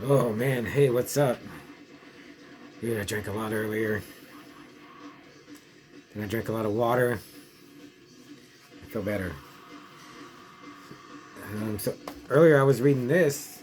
Oh man, hey, what's up? Dude, I drank a lot earlier. Then I drank a lot of water. I feel better. So earlier I was reading this,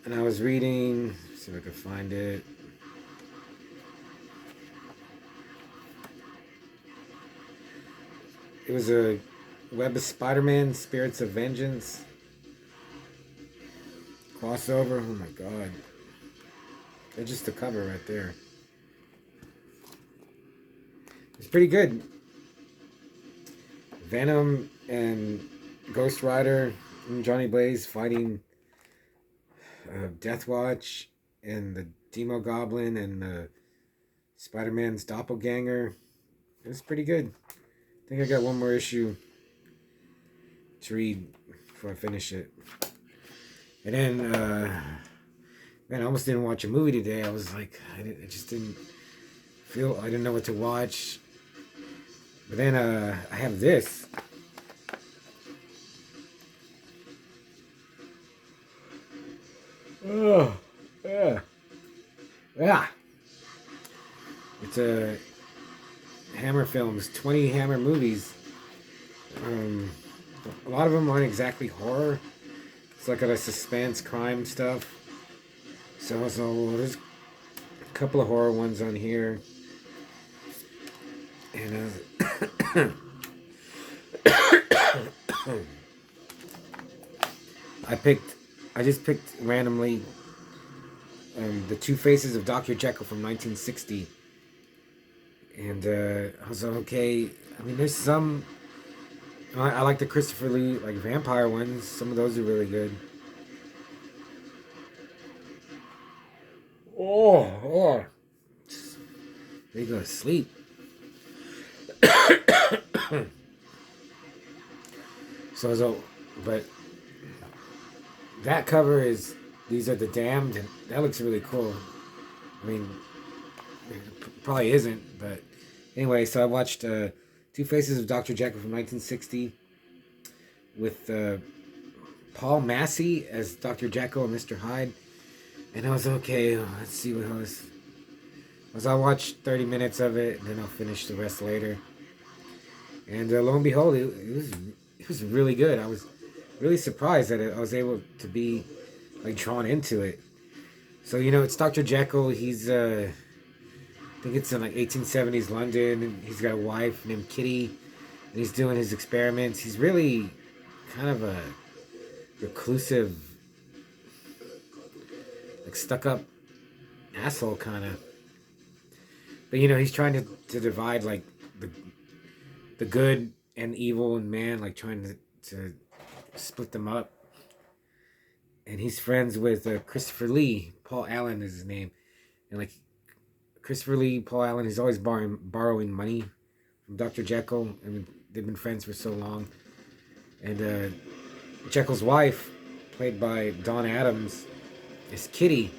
and I was reading. See if I can find it. It was a Web of Spider-Man: Spirits of Vengeance crossover. Oh my god, that's just the cover right there. It's pretty good. Venom and Ghost Rider and Johnny Blaze fighting Death Watch and the Demo Goblin and Spider-Man's doppelganger. It's pretty good. I think I got one more issue to read before I finish it. And then, man, I almost didn't watch a movie today. I was like, I just didn't feel, I didn't know what to watch. But then I have this. Oh, yeah. Yeah. It's a Hammer Films, 20 Hammer movies. Um, a lot of them aren't exactly horror. It's like a suspense crime stuff. So there's a couple of horror ones on here. And I picked, I just picked randomly the Two Faces of Dr. Jekyll from 1960. And I was like, okay. I mean, there's some. I like the Christopher Lee, like vampire ones. Some of those are really good. Oh. They go to sleep. But that cover is, these are the damned, and that looks really cool. I mean, it probably isn't, but anyway, so I watched Two Faces of Dr. Jekyll from 1960 with Paul Massey as Dr. Jekyll and Mr. Hyde. And I was okay, let's see what else. I'll watch 30 minutes of it, and then I'll finish the rest later. And lo and behold, it was really good. I was really surprised that I was able to be like drawn into it. So it's Dr. Jekyll. He's I think it's in like 1870s London, and he's got a wife named Kitty, and he's doing his experiments. He's really kind of a reclusive, like stuck up asshole kind of. But he's trying to divide like the good and evil and man, like trying to split them up. And he's friends with Christopher Lee. Paul Allen is his name. And like Christopher Lee, Paul Allen, he's always borrowing money from Dr. Jekyll. I mean, they've been friends for so long. And Jekyll's wife, played by Dawn Adams, is Kitty.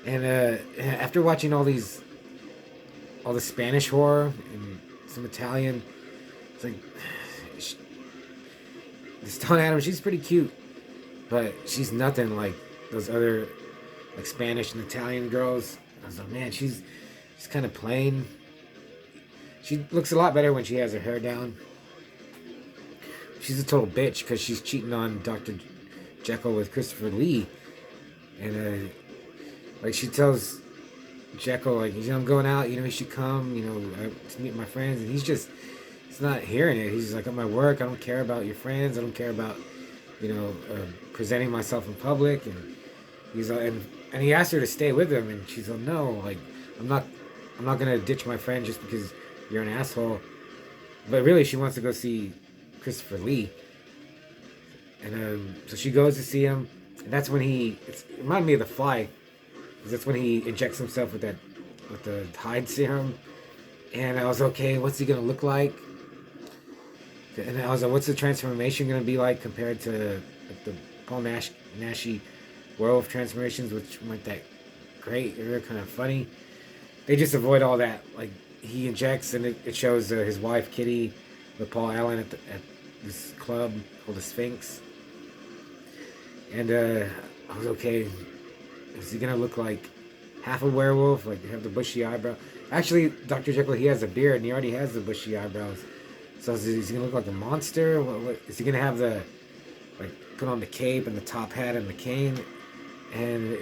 And after watching all the Spanish horror and some Italian, it's like this Dawn Adams, she's pretty cute, but she's nothing like those other like Spanish and Italian girls. I was like, man, she's kind of plain. She looks a lot better when she has her hair down. She's a total bitch because she's cheating on Dr. Jekyll with Christopher Lee, and like she tells Jekyll, like, I'm going out, you should come, to meet my friends, and he's not hearing it. He's like, I'm at work, I don't care about your friends, I don't care about, presenting myself in public, and he's like, and he asked her to stay with him, and she's like, no, like, I'm not gonna ditch my friend just because you're an asshole. But really, she wants to go see Christopher Lee, and so she goes to see him, and that's when it reminded me of The Fly, because that's when he injects himself with the Hyde serum, and I was okay. What's he gonna look like? And I was like, what's the transformation gonna be like compared to like, the Paul Nashy Werewolf transformations, which weren't that great. They were kind of funny. They just avoid all that. Like he injects, and it shows his wife Kitty with Paul Allen at this club called the Sphinx, And I was okay. Is he gonna look like half a werewolf? Like have the bushy eyebrow? Actually, Dr. Jekyll, he has a beard and he already has the bushy eyebrows. So is he gonna look like a monster? What is he gonna have the like put on the cape and the top hat and the cane? And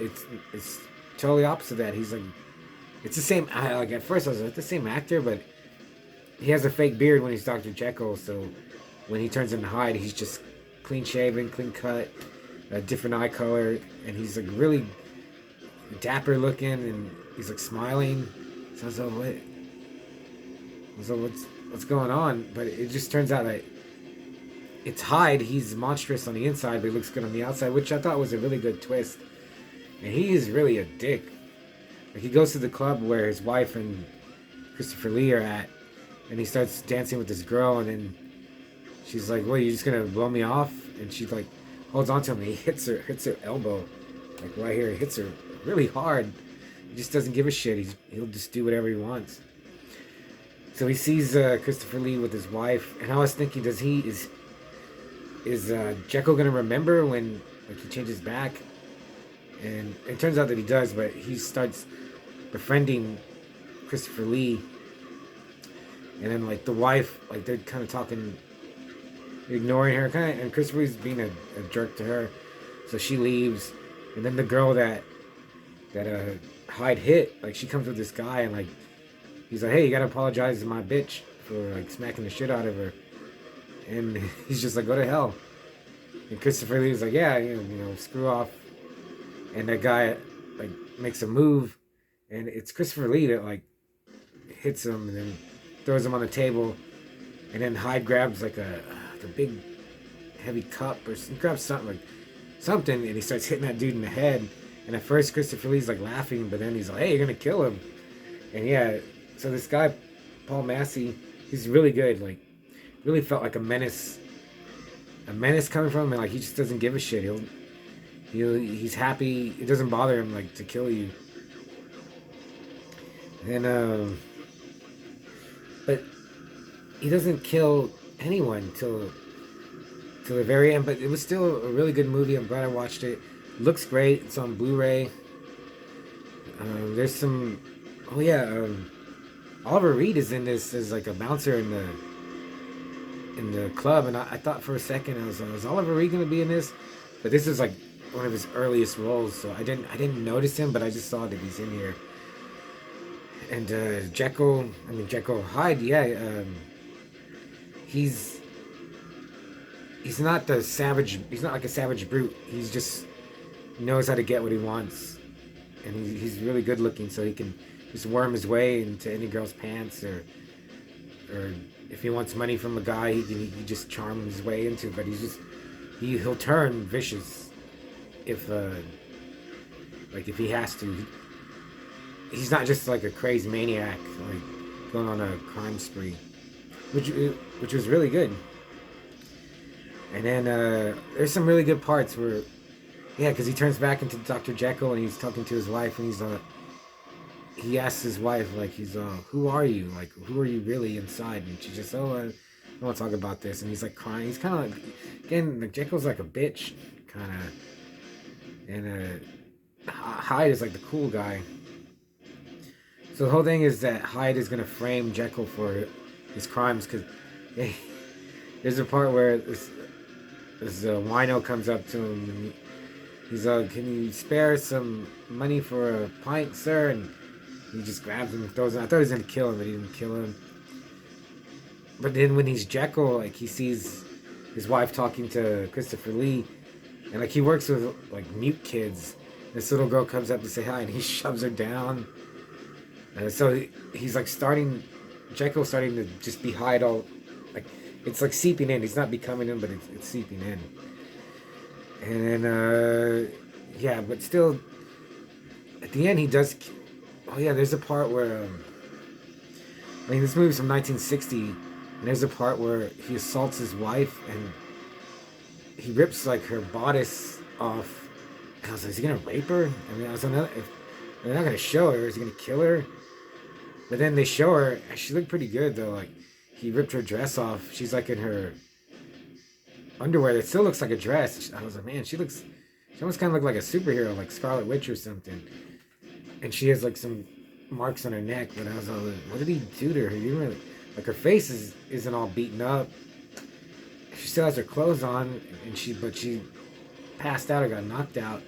it's totally opposite of that. He's like it's the same. Like at first I was like the same actor, but he has a fake beard when he's Dr. Jekyll. So when he turns into Hyde, he's just clean shaven, clean cut, a different eye color, and he's like really dapper looking, and he's like smiling. So I was like, what? So what's going on? But it just turns out that it's Hyde. He's monstrous on the inside, but he looks good on the outside, which I thought was a really good twist. And he is really a dick. Like he goes to the club where his wife and Christopher Lee are at, and he starts dancing with this girl, and then she's like, "What? You just gonna blow me off?" And she like holds on to him, and he hits her elbow, like right here. He hits her really hard. He just doesn't give a shit. He'll just do whatever he wants. So he sees Christopher Lee with his wife, and I was thinking, is Jekyll gonna remember when like he changes back? And it turns out that he does, but he starts befriending Christopher Lee, and then like the wife, like they're kind of talking, ignoring her, kind of, and Christopher Lee's being a jerk to her, so she leaves, and then the girl that Hyde hit, like she comes with this guy, and like he's like, "Hey, you gotta apologize to my bitch for like smacking the shit out of her," and he's just like, "Go to hell." And Christopher Lee's like, "Yeah, you know, screw off." And that guy like makes a move, and it's Christopher Lee that like hits him and then throws him on the table, and then Hyde grabs like the big heavy cup or grabs something, and he starts hitting that dude in the head. And at first Christopher Lee's like laughing, but then he's like, "Hey, you're gonna kill him." And yeah, so this guy Paul Massey, he's really good. Like really felt like a menace coming from him, and like he just doesn't give a shit. He's happy. It doesn't bother him like to kill you. And but he doesn't kill anyone till the very end. But it was still a really good movie. I'm glad I watched it. Looks great. It's on Blu-ray. There's some. Oh yeah. Oliver Reed is in this as like a bouncer in the club, and I thought for a second I was like, is Oliver Reed gonna be in this? But this is like one of his earliest roles, so I didn't notice him, but I just saw that he's in here. And Jekyll Hyde, yeah, he's not the savage. He's not like a savage brute. He's just knows how to get what he wants, and he's really good looking, so he can just worm his way into any girl's pants, or if he wants money from a guy, he just charm his way into it. But he'll turn vicious if he has to. He's not just like a crazy maniac like going on a crime spree, which was really good. And then there's some really good parts where, yeah, because he turns back into Dr. Jekyll and he's talking to his wife, and he asks his wife, like, who are you? Like, who are you really inside? And she just, I don't want to talk about this. And he's like crying. He's kind of like, again, like Jekyll's like a bitch, kind of. And Hyde is like the cool guy. So the whole thing is that Hyde is going to frame Jekyll for his crimes, because there's a part where this wino comes up to him, and he's like, "Can you spare some money for a pint, sir?" And he just grabs him and throws him. I thought he was going to kill him, but he didn't kill him. But then when he's Jekyll, like he sees his wife talking to Christopher Lee, and like he works with like mute kids. This little girl comes up to say hi, and he shoves her down. So he's like Jekyll's starting to just be Hyde all, like it's like seeping in. He's not becoming him, but it's seeping in. And then yeah, but still, at the end he does. Oh yeah, there's a part where this movie's from 1960, and there's a part where he assaults his wife and he rips like her bodice off. And I was like, is he gonna rape her? I mean, I was like, if they're not gonna show her, is he gonna kill her? But then they show her. She looked pretty good though. Like he ripped her dress off. She's like in her underwear that still looks like a dress. I was like, man, she looks She almost kind of looked like a superhero, like Scarlet Witch or something. And she has like some marks on her neck. But I was like, what did he do to her? You really, like her face isn't all beaten up. She still has her clothes on, and she passed out or got knocked out.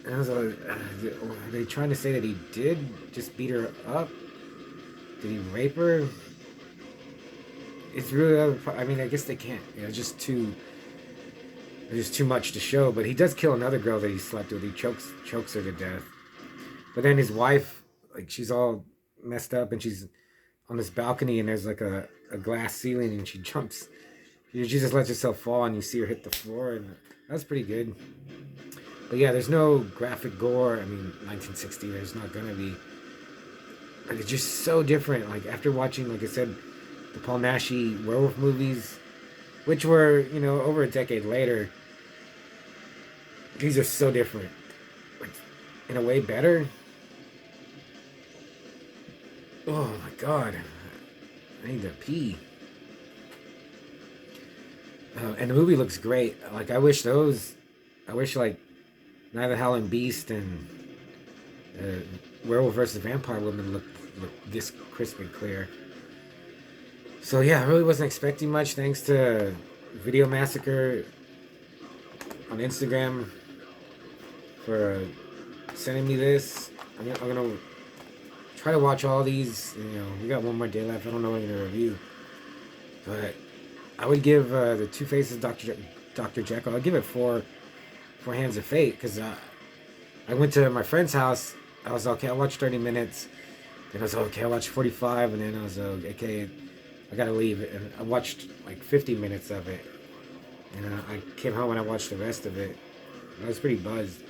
And I was like, are they trying to say that he did just beat her up? Did he rape her? It's really, I mean, I guess they can't. It's just too much to show. But he does kill another girl that he slept with. He chokes her to death. But then his wife, like, she's all messed up, and she's on this balcony, and there's like a glass ceiling, and she jumps. She just lets herself fall, and you see her hit the floor, and that's pretty good. But yeah, there's no graphic gore. I mean, 1960, there's not gonna be. But it's just so different. Like, after watching, like I said, the Paul Naschy werewolf movies, which were, over a decade later, these are so different. Like, in a way better. Oh my god. I need to pee. And the movie looks great. Like, I wish like Night of the Howling Beast and Werewolf vs. Vampire Woman looked this crisp and clear. So yeah, I really wasn't expecting much. Thanks to Video Massacre on Instagram for sending me this. I'm gonna try to watch all these. We got one more day left. I don't know what I'm gonna review, but I would give the Two Faces Dr. Jekyll. I'd give it four Hands of Fate, because I went to my friend's house. I was okay. I watched 30 minutes. Then I was okay. I watched 45, and then I was okay. I gotta leave. And I watched like 50 minutes of it, and I came home and I watched the rest of it. I was pretty buzzed.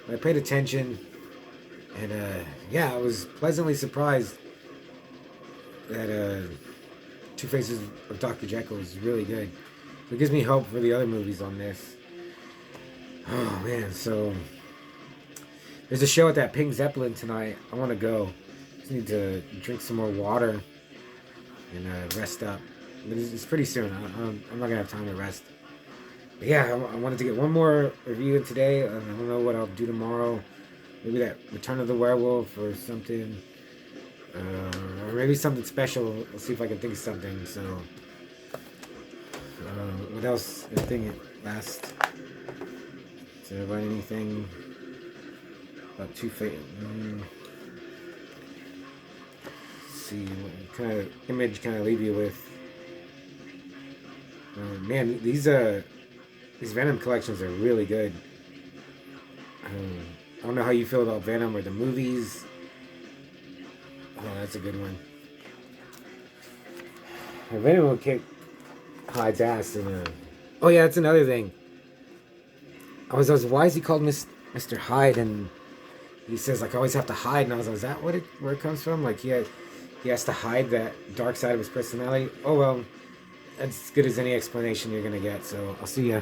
But I paid attention, and I was pleasantly surprised that Two Faces of Dr. Jekyll is really good. So it gives me hope for the other movies on this. Oh man, so there's a show at that Pink Zeppelin tonight. I want to go. Just need to drink some more water and rest up. But it's pretty soon. I'm not gonna have time to rest. But yeah, I wanted to get one more review in today. I don't know what I'll do tomorrow. Maybe that Return of the Werewolf or something. Or maybe something special. We'll see if I can think of something. So, what else? I think last. Did I write anything about Two Faces? See what kind of image can I leave you with? Man, these Venom collections are really good. I don't know how you feel about Venom or the movies. Oh, that's a good one. Venom will kick Hyde's ass. Oh yeah, that's another thing. I was why is he called Mr. Hyde? And he says, like, I always have to hide. And I was like, is that where it comes from? Like, he has to hide that dark side of his personality. Oh well, that's as good as any explanation you're gonna get. So I'll see ya.